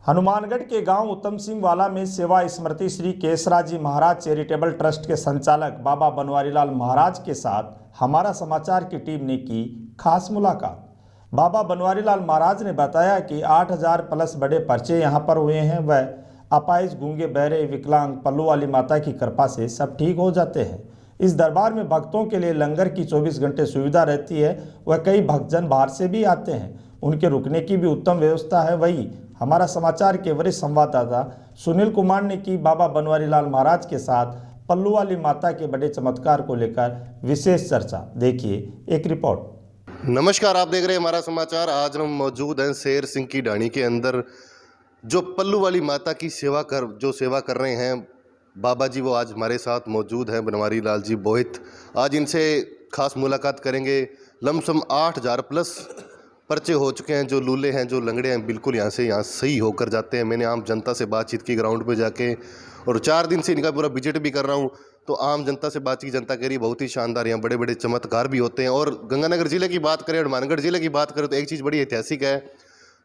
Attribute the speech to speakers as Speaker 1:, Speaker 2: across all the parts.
Speaker 1: हनुमानगढ़ के गांव उत्तम सिंह वाला में सेवा स्मृति श्री केसराजी महाराज चैरिटेबल ट्रस्ट के संचालक बाबा बनवारीलाल महाराज के साथ हमारा समाचार की टीम ने की खास मुलाकात। बाबा बनवारीलाल महाराज ने बताया कि 8000 प्लस बड़े पर्चे यहां पर हुए हैं। वह अपाहिज, गूंगे, बहरे, विकलांग, पल्लू वाली माता की कृपा से सब ठीक हो जाते हैं। इस दरबार में भक्तों के लिए लंगर की 24 घंटे सुविधा रहती है। वह कई भक्तजन बाहर से भी आते हैं, उनके रुकने की भी उत्तम व्यवस्था है। वही हमारा समाचार के वरिष्ठ संवाददाता सुनील कुमार ने की बाबा बनवारीलाल महाराज के साथ पल्लू वाली माता के बड़े चमत्कार को लेकर विशेष चर्चा। देखिए एक रिपोर्ट।
Speaker 2: नमस्कार, आप देख रहे हैं हमारा समाचार। आज हम मौजूद हैं शेर सिंह की ढाणी के अंदर, जो पल्लू वाली माता की सेवा कर रहे हैं बाबा जी, वो आज हमारे साथ मौजूद हैं। बनवारी लाल जी बोहित, आज इनसे खास मुलाकात करेंगे। लमसम 8000 प्लस पर्चे हो चुके हैं। जो लूले हैं, जो लंगड़े हैं, बिल्कुल यहाँ सही होकर जाते हैं। मैंने आम जनता से बातचीत की ग्राउंड पे जाके, और 4 दिन से इनका पूरा विजिट भी कर रहा हूँ। तो आम जनता से बातचीत, जनता कह रही बहुत ही शानदार, यहाँ बड़े बड़े चमत्कार भी होते हैं। और गंगानगर जिले की बात करें, हनुमानगढ़ जिले की बात करें, तो एक चीज़ बड़ी ऐतिहासिक है।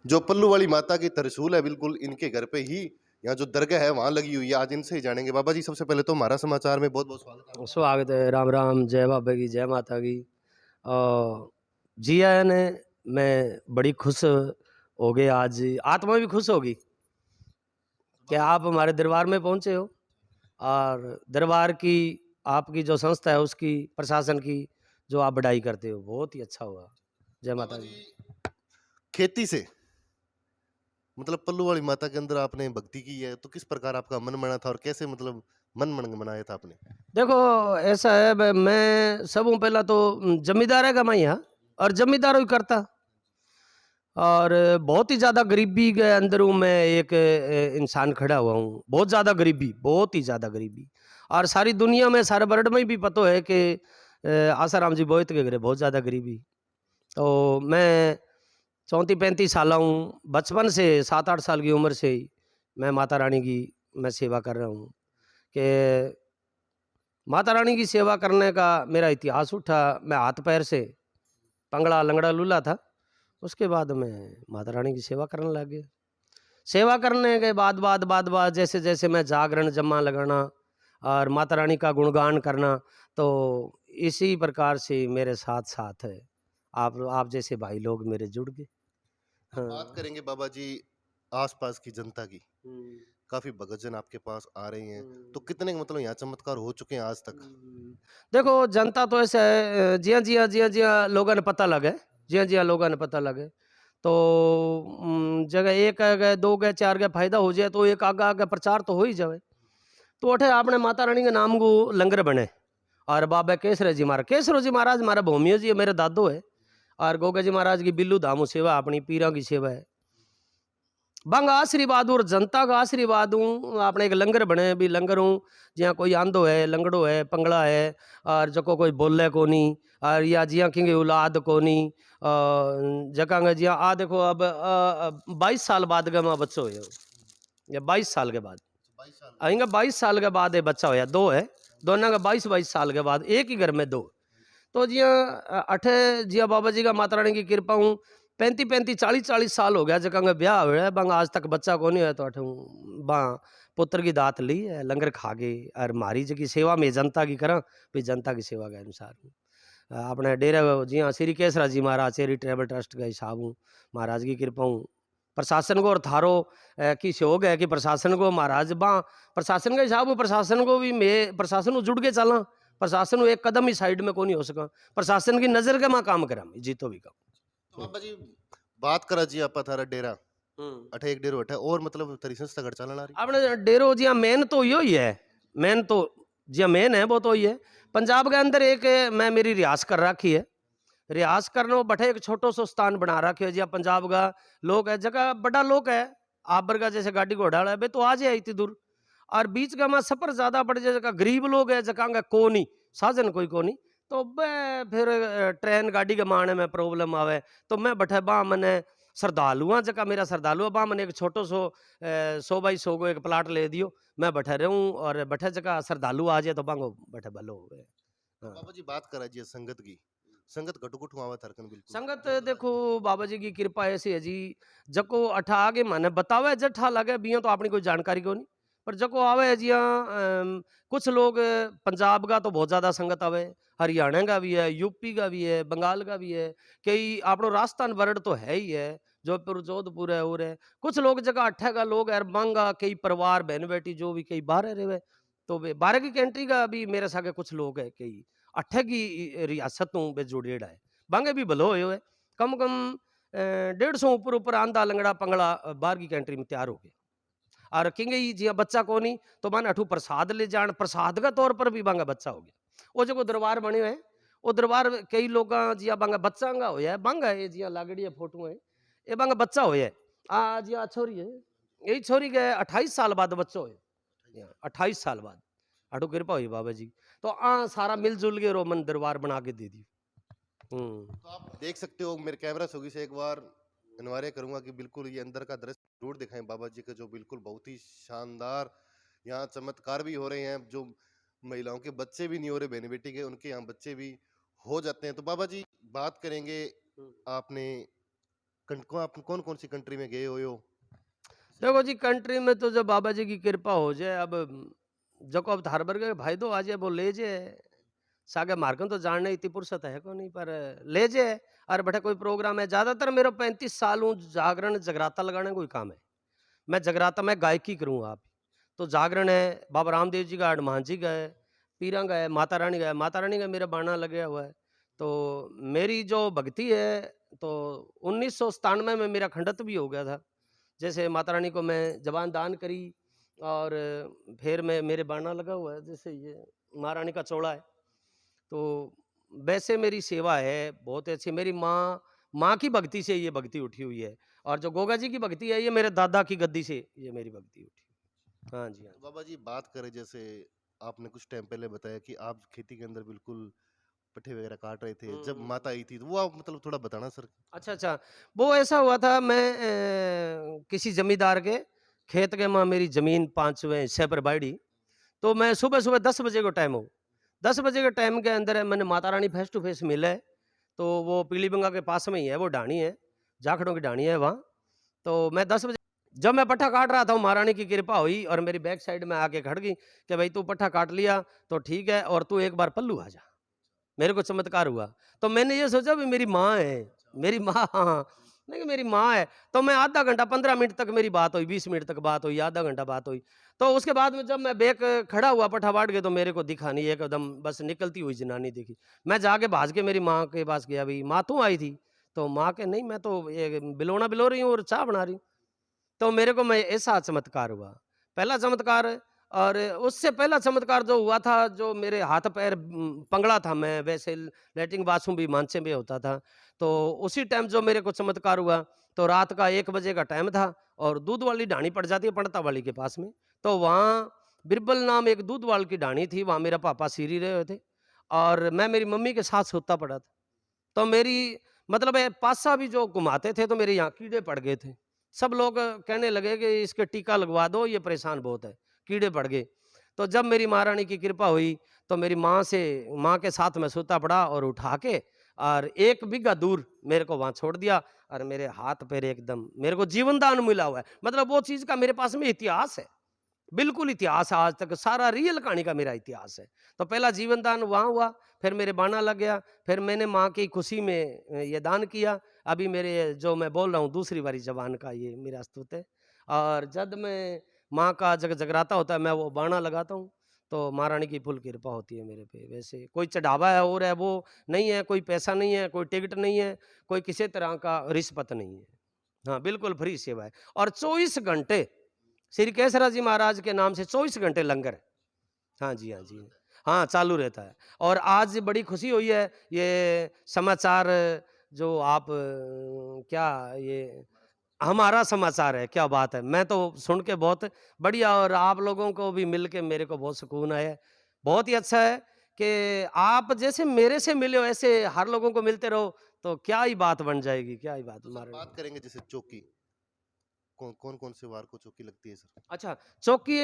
Speaker 2: जो पल्लू वाली माता की त्रिशूल है, बिल्कुल इनके घर पे ही यहाँ जो दरगाह है वहाँ लगी हुई है। आज इनसे ही जानेंगे। बाबा जी, सबसे पहले तो हमारा समाचार में बहुत बहुत स्वागत है।
Speaker 3: स्वागत है। राम राम, जय बाबा की, जय माता की। जी आया ने, मैं बड़ी खुश हो गई, आज आत्मा भी खुश होगी कि आप हमारे दरबार में पहुंचे हो, और दरबार की, आपकी जो संस्था है उसकी, प्रशासन की जो आप बढ़ाई करते हो, बहुत ही अच्छा हुआ। जय माता दी।
Speaker 2: खेती से मतलब पल्लू वाली माता के अंदर आपने भक्ति की है, तो किस प्रकार आपका मन बना था और कैसे मतलब मन बनाया था आपने?
Speaker 3: देखो ऐसा है, मैं सबों पहला तो जमींदार है कमाई यहाँ, और जमींदारों ही करता, और बहुत ही ज़्यादा गरीबी के अंदर हूँ मैं। एक इंसान खड़ा हुआ हूँ, बहुत ज़्यादा गरीबी, बहुत ही ज़्यादा गरीबी। और सारी दुनिया में, सारे वर्ल्ड में भी पता है कि आसाराम जी बोहित के घरे बहुत ज़्यादा गरीबी। तो मैं 34-35 साल हूँ, बचपन से 7-8 साल की उम्र से ही मैं माता रानी की मैं सेवा कर रहा हूँ। कि माता रानी की सेवा करने का मेरा इतिहास उठा। मैं हाथ पैर से पंगड़ा लंगड़ा लूला था, उसके बाद मैं माता रानी की सेवा करने लग गया। सेवा करने के बाद जैसे जैसे मैं जागरण जमा लगाना और माता रानी का गुणगान करना, तो इसी प्रकार से मेरे साथ साथ है आप जैसे भाई लोग मेरे जुड़ गए।
Speaker 2: बात करेंगे बाबा जी आसपास की जनता की। काफी भक्तजन आपके पास आ रहे हैं, तो कितने मतलब यहाँ चमत्कार हो चुके हैं आज तक?
Speaker 3: देखो जनता तो ऐसा है, जिया लोगों ने पता लगे, जिया लोगों ने पता लगे, तो जगह एक गए, 2 गए, 4 गए, फायदा हो जाए तो एक आगा आगे प्रचार तो हो ही जाए। तो अठे आपने माता रानी के नाम को लंगर बने, और बाबा केसर जी महाराज हमारा भूमियो जी है, मेरे दादो है, और गोगा जी महाराज की बिल्लू धामू सेवा, अपनी पीरा की सेवा है। बंग आशीर्वाद और जनता का आशीर्वाद हूँ। आपने एक लंगर बने भी, लंगर हूँ जिया कोई आंधो है, लंगड़ो है, पंगड़ा है, और जको कोई बोले को नहीं, और या जिया किंगे औलाद को नहीं, जगह जिया आ देखो अब 22 साल बाद का मैं बच्चा हो, या 22 साल के बाद 22 साल के बाद ये बच्चा होया, 2 है, दोनों का 22 साल के बाद, एक ही घर में 2। तो जिया अठे जिया बाबा जी का माता रानी की कृपा हूँ, 35 40 साल हो गया जगह ब्याह हो है, बंग आज तक बच्चा को नहीं है। तो अठे बा पुत्र की दात ली है, लंगर खा गए, और मारी जी की सेवा में जनता की करा, फिर जनता की सेवा के अनुसार अपने डेरे जी हाँ श्री केसराजी महाराज चैरिटेबल ट्रस्ट का हिसाब हूँ, महाराज की कृपा हूँ। प्रशासन को और थारो की सहयोग है कि प्रशासन को महाराज बा प्रशासन का हिसाब, प्रशासन को भी मैं प्रशासन को जुड़ के चला, प्रशासन एक कदम ही साइड में को नहीं हो सका, प्रशासन की नजर के माँ काम करा जी तो भी काम।
Speaker 2: तो बाबा जी बात करा जी आपा थारा डेरा अठे एक डेरो अठे और मतलब तरी संस्था घर चलना रही
Speaker 3: आपने डेरो जी मेन तो यो ही है, मेन तो जी मेन है वो तो ही है। पंजाब के अंदर एक मैं मेरी रियास कर रखी है, रियास करने बठे एक छोटो सो स्थान बना रखे है जी। पंजाब का लोग है, जगह बड़ा लोग है, आप बरगा जैसे गाड़ी घोड़ा है बे तो आ जाए इतनी दूर, और बीच का मैं सफर ज्यादा पड़ जाए, जगह गरीब लोग है, जगह को नहीं साधन कोई को नहीं, तो फिर ट्रेन गाड़ी के माने में प्रॉब्लम आवे। तो मैं बठे बा मैंने श्रद्धालुआ जगह मेरा श्रद्धालु बा मैंने एक छोटो सो 100 बाई 100 को एक प्लाट ले दियो, मैं बैठे रहूं, और बैठे जगह श्रद्धालु आ जाए तो बांगो बैठे भलो हो गए।
Speaker 2: बाबा जी बात करा जी संगत की, संगत घटुकुट हुआ थरकन बिल्कुल
Speaker 3: संगत देखो बाबा जी की कृपा ऐसी है जी, जको अठा आगे माने बतावे जठा लगे बिया तो अपनी कोई जानकारी को नहीं, पर जको आवे जिया कुछ लोग पंजाब का तो बहुत ज्यादा संगत आवे, हरियाणा का भी है, यूपी का भी है, बंगाल का भी है, कई अपनो राजस्थान वर्ड तो है ही है, जोधपुर जोधपुर है और है, कुछ लोग जगह अठा का लोग है बांगा, कई परिवार बहन बेटी जो भी कई बाहर रहे, तो वे बारह की कंट्री का भी मेरे सागे कुछ लोग है, कई अठे की रियासत वे जुड़ेड़ा है, बांगे भी भलो हुए कम कम 150 ऊपर ऊपर आंदा लंगड़ा पंगड़ा बाहर की कंट्री में तैयार हो गया। और किंगे जिया बच्चा को नहीं तो माने अठू प्रसाद ले जान, प्रसाद का तौर पर भी बांगा बच्चा हो गया। वो जो दरबार बने हुए वो दरबार कई लोग जिया बांगा बच्चा होया है, बांगा है जिया लागड़ी फोटो है ये बांगा बच्चा होया है। आ जिया छोरी है, यही छोरी के 28 साल बाद बच्चा हो, 28 साल बाद अठू कृपा हुई बाबा जी, तो सारा मिलजुल के रोमन दरबार बना के दे दी।
Speaker 2: तो आप देख सकते हो, मेरे कैमरा सोगी से एक बार अनिवार्य करूंगा कि बिल्कुल ये अंदर का दृश्य जरूर दिखाएं बाबा जी का, जो बिल्कुल बहुत ही शानदार यहाँ चमत्कार भी हो रहे हैं, जो महिलाओं के बच्चे भी नहीं हो रहे बहन बेटी के, उनके यहाँ बच्चे भी हो जाते हैं। तो बाबा जी बात करेंगे, आपने आप कौन कौन सी कंट्री में गए हो?
Speaker 3: देखो जी कंट्री में तो जब बाबा जी की कृपा हो जाए, अब जको अब थारबर के भाई दो आ जाए वो ले जाए, सागे मार्कन तो जानने इतनी फुर्सत है को नहीं, पर ले जाए और बैठे कोई प्रोग्राम है। ज्यादातर मेरा 35 साल हूँ जागरण जगराता लगाने कोई काम है, मैं जगराता में गायकी करूँ आप, तो जागरण है, बाबा रामदेव जी का, हनुमान जी का है, पीरा का है, माता रानी का है, माता रानी का मेरा बाणा लगा हुआ है। तो मेरी जो भक्ति है तो 1997 में मेरा खंडत भी हो गया था, जैसे माता रानी को मैं जबान दान करी और फिर मैं मेरे बाणा लगा हुआ है, जैसे ये महारानी का चौड़ा है, तो वैसे मेरी सेवा है बहुत अच्छी। मेरी माँ की भक्ति से ये भक्ति उठी हुई है, और जो गोगा जी की भक्ति है ये मेरे दादा की गद्दी से ये मेरी भक्ति उठी। हाँ जी, हाँ जी।
Speaker 2: बाबा जी बात करें, जैसे आपने कुछ टाइम पहले बताया कि आप खेती के अंदर बिल्कुल पट्टे वगैरह काट रहे थे, जब माता आई थी, तो वो आप मतलब थोड़ा बताना सर।
Speaker 3: अच्छा अच्छा, वो ऐसा हुआ था, मैं किसी जमींदार के खेत के माँ मेरी जमीन 5वें हिस्से पर बाड़ी, तो मैं सुबह सुबह 10 बजे को टाइम हो, 10 बजे के टाइम के अंदर मैंने Mata Rani face to face मिले, तो वो पीलीबंगा के पास में ही है, वो ढाणी है, जाखड़ों की ढाणी है वहाँ। तो मैं 10 बजे जब मैं पट्ठा काट रहा था, महारानी की कृपा हुई और मेरी बैक साइड में आके खड़ गई कि भाई तू पट्ठा काट लिया तो ठीक है, और तू एक बार पल्लू आ जा। मेरे को चमत्कार हुआ, तो मैंने ये सोचा भी मेरी माँ है, मेरी माँ, हाँ नहीं मेरी माँ है, तो मैं आधा घंटा 15 मिनट तक मेरी बात हुई, 20 मिनट तक बात हुई, आधा घंटा बात हुई। तो उसके बाद में जब मैं बैक खड़ा हुआ पट्ठा बांट के, तो मेरे को दिखा नहीं, एकदम बस निकलती हुई जनानी दिखी। मैं जाके भाज के मेरी माँ के पास गया, भाई माँ तू आई थी? तो माँ के नहीं, मैं तो ये बिलोना बिलो रही हूँ और चाय बना रही हूँ। तो मेरे को मैं ऐसा चमत्कार हुआ, पहला चमत्कार। और उससे पहला चमत्कार जो हुआ था, जो मेरे हाथ पैर पंगड़ा था, मैं वैसे लैट्रिन बाथरूम भी मानसे में होता था, तो उसी टाइम जो मेरे को चमत्कार हुआ, तो रात का 1 बजे का टाइम था और दूध वाली ढाणी पड़ जाती है पड़ता वाली के पास में, तो वहाँ बिरबल नाम एक दूध वाल की ढाणी थी, वहाँ मेरा पापा सीरी रहे थे और मैं मेरी मम्मी के साथ सोता पड़ा था। तो मेरी मतलब पासा भी जो घुमाते थे तो मेरे यहाँ कीड़े पड़ गए थे, सब लोग कहने लगे कि इसके टीका लगवा दो, ये परेशान बहुत है, कीड़े पड़ गए। तो जब मेरी महारानी की कृपा हुई, तो मेरी माँ के साथ मैं सोता पड़ा और उठा के और 1 बीघा दूर मेरे को वहाँ छोड़ दिया, और मेरे हाथ पैर एकदम मेरे को जीवन दान मिला हुआ है। मतलब वो चीज़ का मेरे पास में इतिहास है, बिल्कुल इतिहास है, आज तक सारा रियल कहानी का मेरा इतिहास है। तो पहला जीवन दान वहाँ हुआ, फिर मेरे बाना लग गया, फिर मैंने माँ की खुशी में ये दान किया। अभी मेरे जो मैं बोल रहा हूँ दूसरी बारी जबान का ये मेरा स्तुत है। और जब मैं माँ का जगराता होता है, मैं वो बाना लगाता हूँ, तो महारानी की फुल कृपा होती है मेरे पे। वैसे कोई चढ़ावा है और है वो नहीं है, कोई पैसा नहीं है, कोई टिकट नहीं है, कोई किसी तरह का रिश्वत नहीं है। हाँ बिल्कुल फ्री सेवा है, और 24 घंटे श्री केसरा जी महाराज के नाम से 24 घंटे लंगर है। हाँ जी, हाँ जी, हाँ चालू रहता है। और आज बड़ी खुशी हुई है, ये समाचार जो आप क्या ये हमारा समाचार है, क्या बात है, मैं तो सुन के बहुत बढ़िया, और आप लोगों को भी मिल के मेरे को बहुत सुकून आया। बहुत ही अच्छा है कि आप जैसे मेरे से मिले हो, ऐसे हर लोगों को मिलते रहो, तो क्या ही बात बन जाएगी, क्या ही बात।
Speaker 2: तो सर बात करेंगे जैसे चौकी, कौन से वार को चौकी लगती है सर?
Speaker 3: अच्छा, चौकी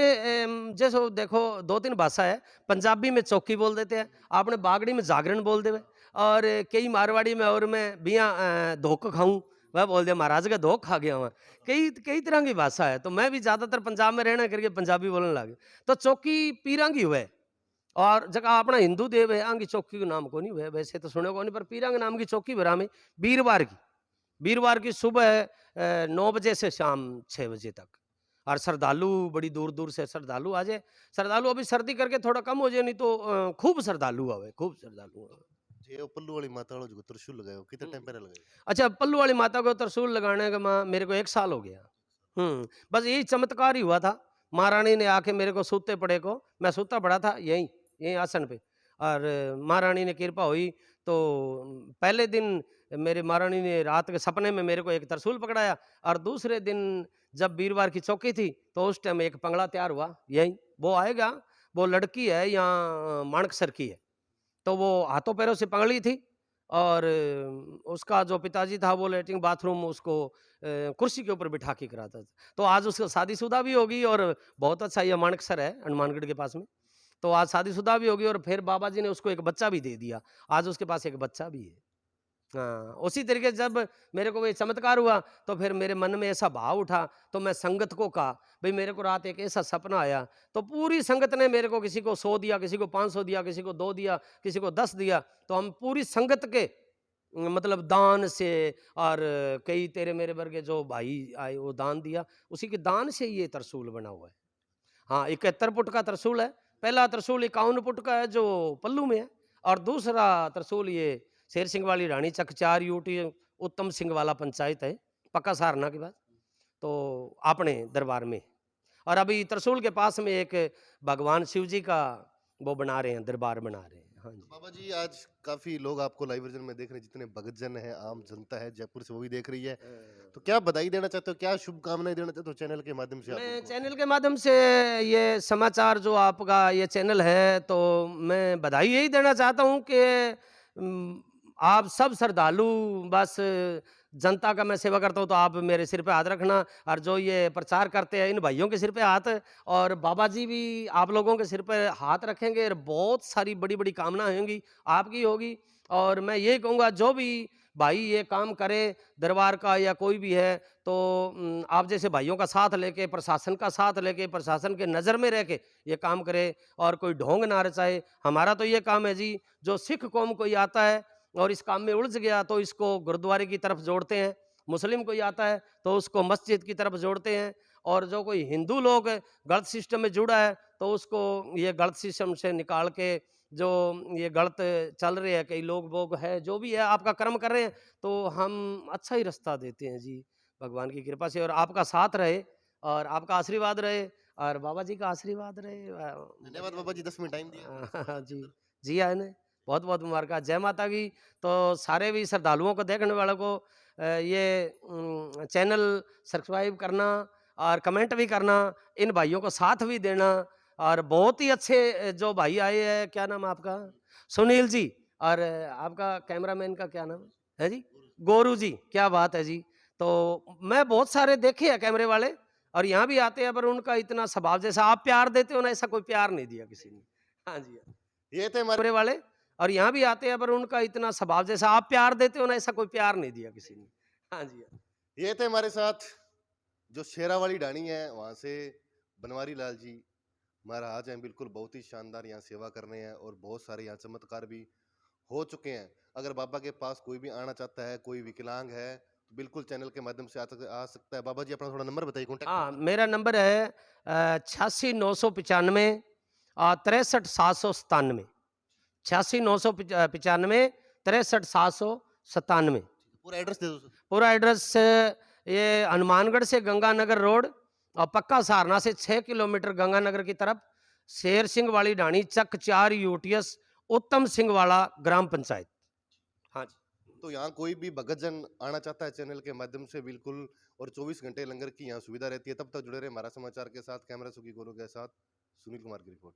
Speaker 3: जैसे देखो 2-3 भाषा है, पंजाबी में चौकी बोल देते हैं, आपने बागड़ी में जागरण बोल देवे, और कई मारवाड़ी में और मैं बिया धोख खाऊं, वह बोल दिया महाराज का धोख खा गया वहाँ। कई कई तरह की भाषा है, तो मैं भी ज़्यादातर पंजाब में रहना करके पंजाबी बोलने लगे। तो चौकी पीरां की हुए और जगह अपना हिंदू देव है आंगी चौकी का नाम को नहीं हुए, वैसे तो सुने को नहीं, पर पीरांग नाम की चौकी भरा में वीरवार की सुबह 9 बजे से शाम 6 बजे तक। और श्रद्धालु बड़ी दूर दूर से श्रद्धालु आ जाए। श्रद्धालु अभी सर्दी करके थोड़ा कम हो जाए, नहीं तो खूब श्रद्धालु आवे, खूब श्रद्धालु आवे।
Speaker 2: जे वो पल्लू वाली माता वाला जो त्रिशूल लगाए हो कितने टाइम पहले लगाए?
Speaker 3: अच्छा, पल्लू वाली माता को त्रिशूल लगाने का मेरे को 1 साल हो गया। बस यही चमत्कार ही हुआ था। महारानी ने आके मेरे को सूते पड़े को, मैं सूता पड़ा था यहीं आसन पे, और महारानी ने कृपा हुई तो पहले दिन मेरे महारानी ने रात के सपने में मेरे को एक त्रिशूल पकड़ाया, और दूसरे दिन जब वीरवार की चौकी थी तो उस टाइम एक पंगड़ा तैयार हुआ यहीं। वो आएगा, वो लड़की है या माणकसर की है, तो वो हाथों पैरों से पकड़ी थी, और उसका जो पिताजी था वो लैट्रिन बाथरूम उसको कुर्सी के ऊपर बिठा के कराता था। तो आज उसका शादीशुदा भी होगी, और बहुत अच्छा ये माणकसर है हनुमानगढ़ के पास में, तो आज शादीशुदा भी होगी, और फिर बाबा जी ने उसको एक बच्चा भी दे दिया, आज उसके पास एक बच्चा भी है। हाँ, उसी तरीके से जब मेरे को ये चमत्कार हुआ तो फिर मेरे मन में ऐसा भाव उठा, तो मैं संगत को कहा भाई मेरे को रात एक ऐसा सपना आया, तो पूरी संगत ने मेरे को, किसी को 100 दिया, किसी को 500 दिया, किसी को 2 दिया, किसी को 10 दिया, तो हम पूरी संगत के मतलब दान से, और कई तेरे मेरे वर्गे जो भाई आए वो दान दिया, उसी के दान से ये त्रिशूल बना हुआ है। हाँ, 71 फुट का त्रिशूल है। पहला त्रिशूल 51 फुट का है जो पल्लू में है, और दूसरा त्रिशूल ये शेर सिंह वाली रानी चक 4 यूटी उत्तम सिंह वाला पंचायत है, पक्का सहारना के बाद, तो अपने दरबार में। और अभी त्रिशूल के पास में एक भगवान शिव जी का वो बना रहे हैं, दरबार बना रहे हैं। हाँ जी।
Speaker 2: बाबा जी आज काफी लोग आपको लाइव वर्जन में देख रहे हैं, जितने भक्तजन है, आम जनता है जयपुर से वो भी देख रही है, तो क्या बधाई देना चाहते हो, क्या शुभकामनाएं देना चाहते हो चैनल के माध्यम से?
Speaker 3: मैं
Speaker 2: आप
Speaker 3: चैनल के माध्यम से ये समाचार जो आपका ये चैनल है, तो मैं बधाई यही देना चाहता हूँ कि आप सब श्रद्धालु, बस जनता का मैं सेवा करता हूँ, तो आप मेरे सिर पे हाथ रखना, और जो ये प्रचार करते हैं इन भाइयों के सिर पे हाथ, और बाबा जी भी आप लोगों के सिर पे हाथ रखेंगे, और बहुत सारी बड़ी बड़ी कामनाएं होंगी, आपकी होगी। और मैं ये कहूँगा जो भी भाई ये काम करे दरबार का या कोई भी है, तो आप जैसे भाइयों का साथ लेके, प्रशासन का साथ लेके, प्रशासन के नज़र में रह के ये काम करे, और कोई ढोंग ना रचाए। हमारा तो ये काम है जी, जो सिख कौम कोई आता है और इस काम में उलझ गया तो इसको गुरुद्वारे की तरफ जोड़ते हैं, मुस्लिम कोई आता है तो उसको मस्जिद की तरफ जोड़ते हैं, और जो कोई हिंदू लोग गलत सिस्टम में जुड़ा है तो उसको ये गलत सिस्टम से निकाल के, जो ये गलत चल रहे हैं कई लोग वो है, जो भी है आपका कर्म कर रहे हैं, तो हम अच्छा ही रास्ता देते हैं जी, भगवान की कृपा से, और आपका साथ रहे, और आपका आशीर्वाद रहे, और बाबा जी का आशीर्वाद रहे।
Speaker 2: धन्यवाद बाबा जी, 10 मिनट टाइम दिया।
Speaker 3: जी, जी आए ने बहुत बहुत मुबारक, जय माता की। तो सारे भी श्रद्धालुओं को, देखने वालों को ये चैनल सब्सक्राइब करना और कमेंट भी करना, इन भाइयों को साथ भी देना, और बहुत ही अच्छे जो भाई आए हैं, क्या नाम है आपका? सुनील जी, और आपका कैमरामैन का क्या नाम है जी? गोरू जी, क्या बात है जी। तो मैं बहुत सारे देखे हैं कैमरे वाले, और यहाँ भी आते हैं, पर उनका इतना स्वभाव जैसा आप प्यार देते हो ना, ऐसा कोई प्यार नहीं दिया किसी ने। हाँ जी,
Speaker 2: ये थे हमारे
Speaker 3: कैमरे वाले, और यहाँ भी आते हैं, पर उनका इतना स्वभाव जैसा आप प्यार देते हो ना, ऐसा कोई प्यार नहीं दिया किसी ने। हाँ जी,
Speaker 2: ये थे हमारे साथ जो शेरा वाली डाणी है, वहाँ से बनवारी लाल जी महाराज हैं, बिल्कुल बहुत ही शानदार यहाँ सेवा कर रहे हैं, और बहुत सारे यहाँ चमत्कार भी हो चुके हैं। अगर बाबा के पास कोई भी आना चाहता है, कोई विकलांग है, तो बिल्कुल चैनल के माध्यम से आ सकता है। बाबा जी अपना थोड़ा नंबर बताइए, कॉन्टैक्ट।
Speaker 3: हाँ, मेरा नंबर है 86 995 63 797, 86 995 63 797।
Speaker 2: पूरा एड्रेस दे दो सर।
Speaker 3: पूरा एड्रेस ये हनुमानगढ़ से गंगानगर रोड, और पक्का सहारना से 6 किलोमीटर गंगानगर की तरफ, शेर सिंह वाली ढाणी चक 4 यूटीएस उत्तम सिंह वाला ग्राम पंचायत। हाँ जी।
Speaker 2: तो यहाँ कोई भी भगतजन आना चाहता है चैनल के माध्यम से, बिल्कुल, और 24 घंटे लंगर की यहाँ सुविधा रहती है। तब तक जुड़े रहे हमारा समाचार के साथ। कैमरा सुखी गोरू के साथ सुनील कुमार की रिपोर्ट।